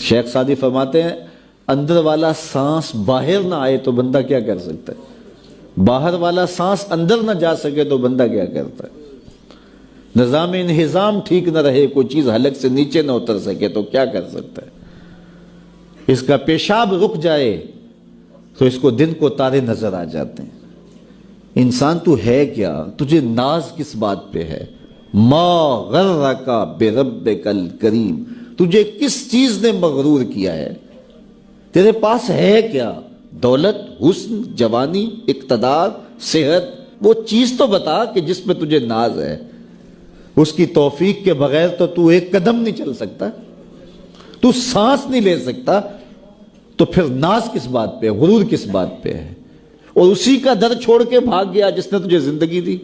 شیخ Saadi فرماتے ہیں اندر والا سانس باہر نہ آئے تو بندہ کیا کر سکتا ہے؟ باہر والا سانس اندر نہ جا سکے تو بندہ کیا کرتا ہے؟ نظام انہضام ٹھیک نہ رہے، کوئی چیز حلق سے نیچے نہ اتر سکے تو کیا کر سکتا ہے؟ اس کا پیشاب رک جائے تو اس کو دن کو تارے نظر آ جاتے ہیں۔ انسان تو ہے کیا؟ تجھے ناز کس بات پہ ہے؟ ما غرک بربک الکریم، تجھے کس چیز نے مغرور کیا ہے؟ تیرے پاس ہے کیا؟ دولت، حسن، جوانی، اقتدار، صحت، وہ چیز تو بتا کہ جس پہ تجھے ناز ہے۔ اس کی توفیق کے بغیر تو ایک قدم نہیں چل سکتا، تو سانس نہیں لے سکتا، تو پھر ناز کس بات پہ ہے؟ غرور کس بات پہ ہے؟ اور اسی کا در چھوڑ کے بھاگ گیا جس نے تجھے زندگی دی،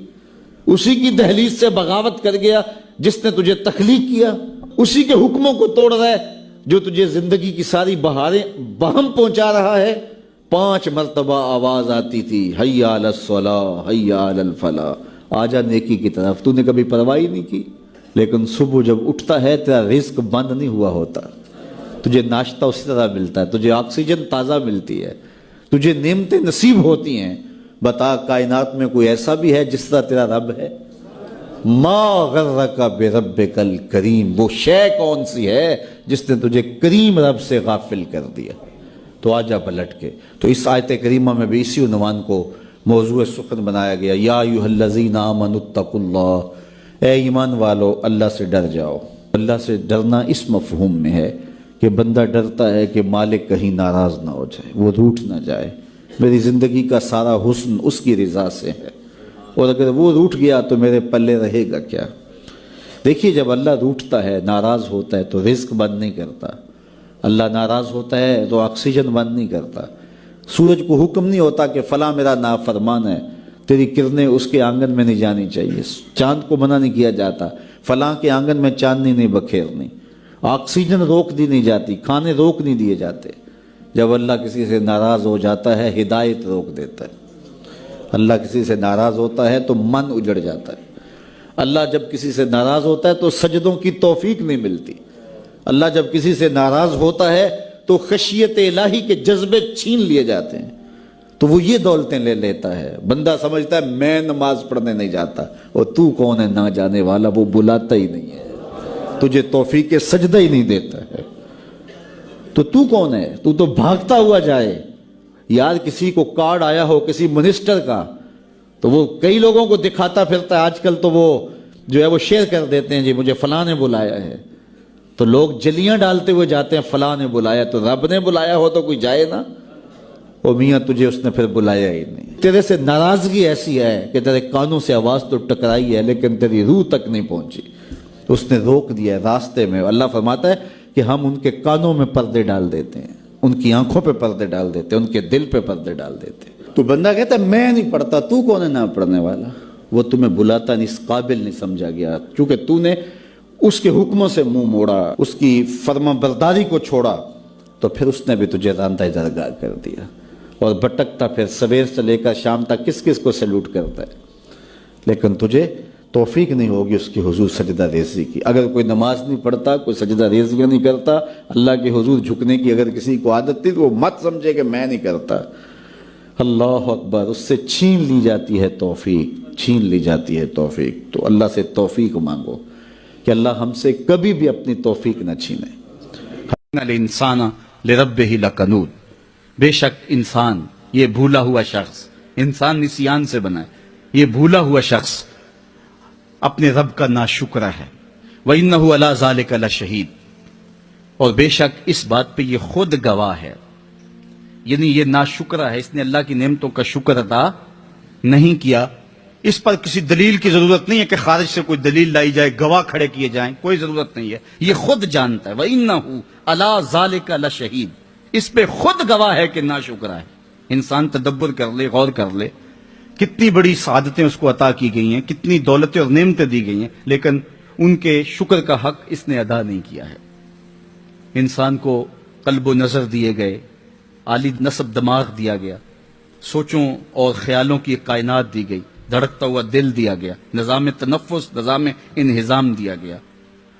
اسی کی دہلیز سے بغاوت کر گیا جس نے تجھے تخلیق کیا، اسی کے حکموں کو توڑ رہا ہے جو تجھے زندگی کی ساری بہاریں بہم پہنچا رہا ہے۔ 5 مرتبہ آواز آتی تھی، حی علی الصلاۃ، حی علی الفلاح، آجا نیکی کی طرف، تو نے کبھی پرواہ نہیں کی۔ لیکن صبح جب اٹھتا ہے تیرا رزق بند نہیں ہوا ہوتا، تجھے ناشتہ اسی طرح ملتا ہے، تجھے آکسیجن تازہ ملتی ہے، تجھے نعمتیں نصیب ہوتی ہیں۔ بتا کائنات میں کوئی ایسا بھی ہے جس طرح تیرا رب ہے؟ ما غرک بربک الکریم، وہ شے کون سی ہے جس نے تجھے کریم رب سے غافل کر دیا؟ تو آجا پلٹ کے۔ تو اس آیت کریمہ میں بھی اسی عنوان کو موضوع سخن بنایا گیا، یا ایھا الذین آمنوا اتقوا اللہ، اے ایمان والو اللہ سے ڈر جاؤ۔ اللہ سے ڈرنا اس مفہوم میں ہے کہ بندہ ڈرتا ہے کہ مالک کہیں ناراض نہ ہو جائے، وہ روٹھ نہ جائے، میری زندگی کا سارا حسن اس کی رضا سے ہے، اور اگر وہ روٹھ گیا تو میرے پلے رہے گا کیا؟ دیکھیے جب اللہ روٹھتا ہے، ناراض ہوتا ہے تو رزق بند نہیں کرتا، اللہ ناراض ہوتا ہے تو آکسیجن بند نہیں کرتا، سورج کو حکم نہیں ہوتا کہ فلاں میرا نافرمان ہے، تیری کرنیں اس کے آنگن میں نہیں جانی چاہیے، چاند کو منع نہیں کیا جاتا فلاں کے آنگن میں چاندنی نہیں بکھیرنی، آکسیجن روک دی نہیں جاتی، کھانے روک نہیں دیے جاتے۔ جب اللہ کسی سے ناراض ہو جاتا ہے ہدایت روک دیتا ہے، اللہ کسی سے ناراض ہوتا ہے تو من اجڑ جاتا ہے، اللہ جب کسی سے ناراض ہوتا ہے تو سجدوں کی توفیق نہیں ملتی، اللہ جب کسی سے ناراض ہوتا ہے تو خشیت الہی کے جذبے چھین لیے جاتے ہیں، تو وہ یہ دولتیں لے لیتا ہے۔ بندہ سمجھتا ہے میں نماز پڑھنے نہیں جاتا، اور تو کون ہے نہ جانے والا، وہ بلاتا ہی نہیں ہے، تجھے توفیق سجدہ ہی نہیں دیتا ہے، تو کون ہے؟ تو بھاگتا ہوا جائے۔ یار کسی کو کارڈ آیا ہو کسی منسٹر کا تو وہ کئی لوگوں کو دکھاتا پھرتا ہے، آج کل تو وہ جو ہے وہ شیئر کر دیتے ہیں، جی مجھے فلاں نے بلایا ہے، تو لوگ جلیاں ڈالتے ہوئے جاتے ہیں، فلاں نے بلایا، تو رب نے بلایا ہو تو کوئی جائے نا؟ او میاں تجھے اس نے پھر بلایا ہی نہیں، تیرے سے ناراضگی ایسی ہے کہ تیرے کانوں سے آواز تو ٹکرائی ہے لیکن تیری روح تک نہیں پہنچی، اس نے روک دیا ہے راستے میں۔ اللہ فرماتا ہے کہ ہم ان کے کانوں میں پردے ڈال دیتے ہیں، ان کی آنکھوں پہ پردے ڈال دیتے ہیں، ان کے دل پہ پردے ڈال دیتے ہیں۔ تو بندہ کہتا ہے میں نہیں پڑھتا، تو کون ہے نہ پڑھنے والا؟ وہ تمہیں بلاتا نہیں، اس قابل نہیں سمجھا گیا، کیونکہ تو نے اس کے حکموں سے منہ موڑا، اس کی فرما برداری کو چھوڑا، تو پھر اس نے بھی تجھے راندہ درگاہ کر دیا، اور بھٹکتا پھر سویر سے لے کر شام تک کس کس کو سیلوٹ کرتا ہے، لیکن تجھے توفیق نہیں ہوگی اس کی حضور سجدہ ریزی کی۔ اگر کوئی نماز نہیں پڑھتا، کوئی سجدہ ریزیاں نہیں کرتا، اللہ کے حضور جھکنے کی اگر کسی کو عادت تھی تو وہ مت سمجھے کہ میں نہیں کرتا۔ اللہ اکبر، اس سے چھین لی جاتی ہے توفیق، چھین لی جاتی ہے توفیق۔ تو اللہ سے توفیق مانگو کہ اللہ ہم سے کبھی بھی اپنی توفیق نہ چھینے۔ الانسان لربہ لکنود، بے شک انسان، یہ بھولا ہوا شخص، انسان نسیان سے بنا ہے، یہ بھولا ہوا شخص اپنے رب کا ناشکرہ ہے۔ وَإِنَّهُ عَلَىٰ ذَلِكَ لَشَهِيدٌ، اور بے شک اس بات پہ یہ خود گواہ ہے، یعنی یہ ناشکرہ ہے، اس نے اللہ کی نعمتوں کا شکر ادا نہیں کیا۔ اس پر کسی دلیل کی ضرورت نہیں ہے کہ خارج سے کوئی دلیل لائی جائے، گواہ کھڑے کیے جائیں، کوئی ضرورت نہیں ہے، یہ خود جانتا ہے۔ وَإِنَّهُ عَلَىٰ ذَلِكَ لَشَهِيدٌ، اس پہ خود گواہ ہے کہ ناشکرہ ہے۔ انسان تدبر کر لے، غور کر لے، کتنی بڑی سعادتیں اس کو عطا کی گئی ہیں، کتنی دولتیں اور نعمتیں دی گئی ہیں، لیکن ان کے شکر کا حق اس نے ادا نہیں کیا ہے۔ انسان کو قلب و نظر دیے گئے، عالی نصب دماغ دیا گیا، سوچوں اور خیالوں کی کائنات دی گئی، دھڑکتا ہوا دل دیا گیا، نظام تنفس، نظام انہضام دیا گیا،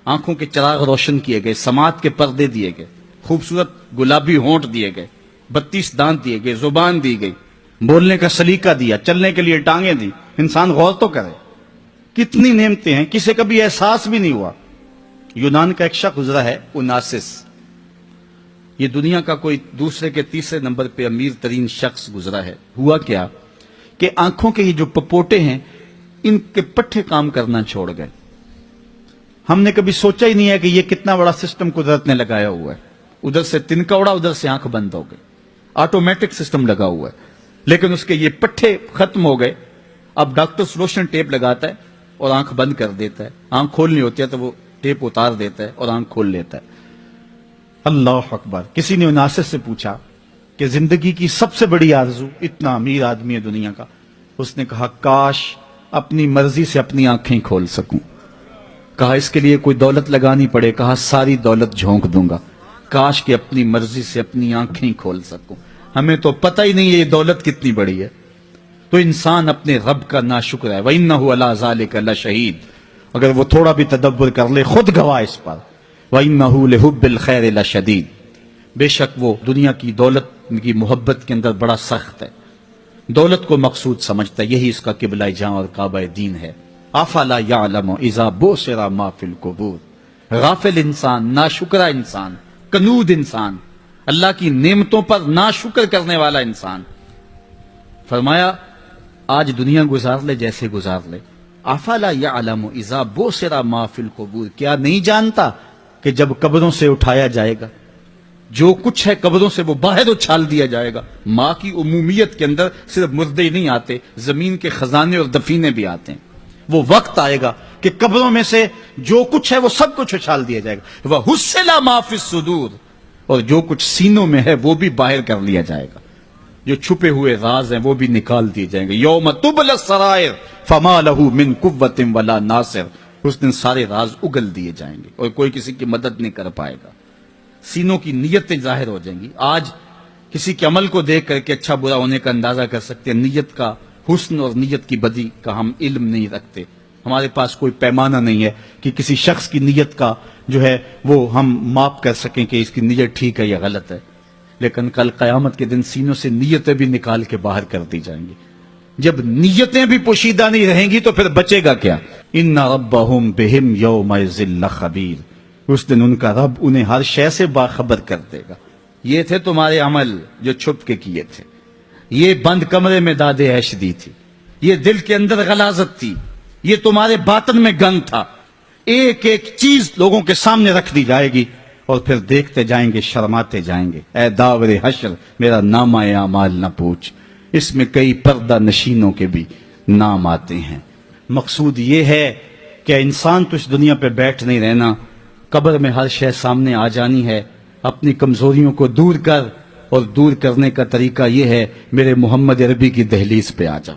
آنکھوں کے چراغ روشن کیے گئے، سماعت کے پردے دیے گئے، خوبصورت گلابی ہونٹ دیے گئے، 32 دانت دیے گئے، زبان دی گئی، بولنے کا سلیقہ دیا، چلنے کے لیے ٹانگیں دی. انسان غور تو کرے، کتنی نعمتیں ہیں، کسے کبھی احساس بھی نہیں ہوا. یونان کا ایک شخص گزرا ہے اوناسس، یہ دنیا کا کوئی دوسرے کے تیسرے نمبر پہ امیر ترین شخص گزرا ہے. ہوا کیا کہ آنکھوں کے یہ جو پپوٹے ہیں ان کے پٹھے کام کرنا چھوڑ گئے. ہم نے کبھی سوچا ہی نہیں ہے کہ یہ کتنا بڑا سسٹم قدرت نے لگایا ہوا ہے. ادھر سے تنکا اڑا، ادھر سے آنکھ بند ہو گئی، آٹومیٹک سسٹم لگا ہوا ہے. لیکن اس کے یہ پٹھے ختم ہو گئے. اب ڈاکٹر سلوشن ٹیپ لگاتا ہے اور آنکھ بند کر دیتا ہے، آنکھ کھولنی ہوتی ہے تو وہ ٹیپ اتار دیتا ہے اور آنکھ کھول لیتا ہے. اللہ اکبر. کسی نے اوناسس سے پوچھا کہ زندگی کی سب سے بڑی آرزو، اتنا امیر آدمی ہے دنیا کا، اس نے کہا کاش اپنی مرضی سے اپنی آنکھیں کھول سکوں. کہا اس کے لیے کوئی دولت لگانی پڑے، کہا ساری دولت جھونک دوں گا، کاش کہ اپنی مرضی سے اپنی آنکھیں کھول سکوں. ہمیں تو پتہ ہی نہیں ہے یہ دولت کتنی بڑی ہے. تو انسان اپنے رب کا ناشکر ہے. وَإِنَّهُ عَلَىٰ ذَلِكَ لَشَهِيدٌ. اگر وہ تھوڑا بھی تدبر کر لے خود گواہ اس پر. وَإِنَّهُ لِحُبِّ الْخَيْرِ لَشَدِيدٌ. بے شک وہ دنیا کی دولت کی محبت کے اندر بڑا سخت ہے، دولت کو مقصود سمجھتا ہے، یہی اس کا قبلہ جاں اور کعبہ دین ہے. افلا یعلم اذا بؤثر ما فی القبور. غافل انسان، ناشکرہ انسان، کنود انسان، اللہ کی نعمتوں پر ناشکر کرنے والا انسان. فرمایا آج دنیا گزار لے جیسے گزار لے. افلا یعلم اذا بؤثر ما فی القبور. کیا نہیں جانتا کہ جب قبروں سے اٹھایا جائے گا، جو کچھ ہے قبروں سے وہ باہر اچھال دیا جائے گا. ماں کی عمومیت کے اندر صرف مردے ہی نہیں آتے، زمین کے خزانے اور دفینے بھی آتے ہیں. وہ وقت آئے گا کہ قبروں میں سے جو کچھ ہے وہ سب کچھ اچھال دیا جائے گا. وَحُصِّلَ مَا فِي الصُّدُورِ. اور جو کچھ سینوں میں ہے وہ بھی باہر کر لیا جائے گا. جو چھپے ہوئے راز ہیں وہ بھی نکال دیے جائیں گے. یوم تبل السرائر فما له من قوت ولا ناصر. اس دن سارے راز اگل دیے جائیں گے اور کوئی کسی کی مدد نہیں کر پائے گا. سینوں کی نیتیں ظاہر ہو جائیں گی. آج کسی کے عمل کو دیکھ کر کے اچھا برا ہونے کا اندازہ کر سکتے ہیں. نیت کا حسن اور نیت کی بدی کا ہم علم نہیں رکھتے. ہمارے پاس کوئی پیمانہ نہیں ہے کہ کسی شخص کی نیت کا جو ہے وہ ہم ماپ کر سکیں کہ اس کی نیت ٹھیک ہے یا غلط ہے. لیکن کل قیامت کے دن سینوں سے نیتیں بھی نکال کے باہر کر دی جائیں گی. جب نیتیں بھی پوشیدہ نہیں رہیں گی تو پھر بچے گا کیا؟ ان ربہم بہم یومئذ لخبیر. اس دن ان کا رب انہیں ہر شے سے باخبر کر دے گا. یہ تھے تمہارے عمل جو چھپ کے کیے تھے، یہ بند کمرے میں داد عیش دی تھی، یہ دل کے اندر غلاظت تھی، یہ تمہارے باطن میں گند تھا. ایک ایک چیز لوگوں کے سامنے رکھ دی جائے گی اور پھر دیکھتے جائیں گے، شرماتے جائیں گے. اے داور حشر میرا نامہ اعمال نہ پوچھ. اس میں کئی پردہ نشینوں کے بھی نام آتے ہیں. مقصود یہ ہے کہ انسان تو اس دنیا پہ بیٹھ نہیں رہنا، قبر میں ہر شے سامنے آ جانی ہے. اپنی کمزوریوں کو دور کر، اور دور کرنے کا طریقہ یہ ہے میرے محمد عربی کی دہلیز پہ آ جا.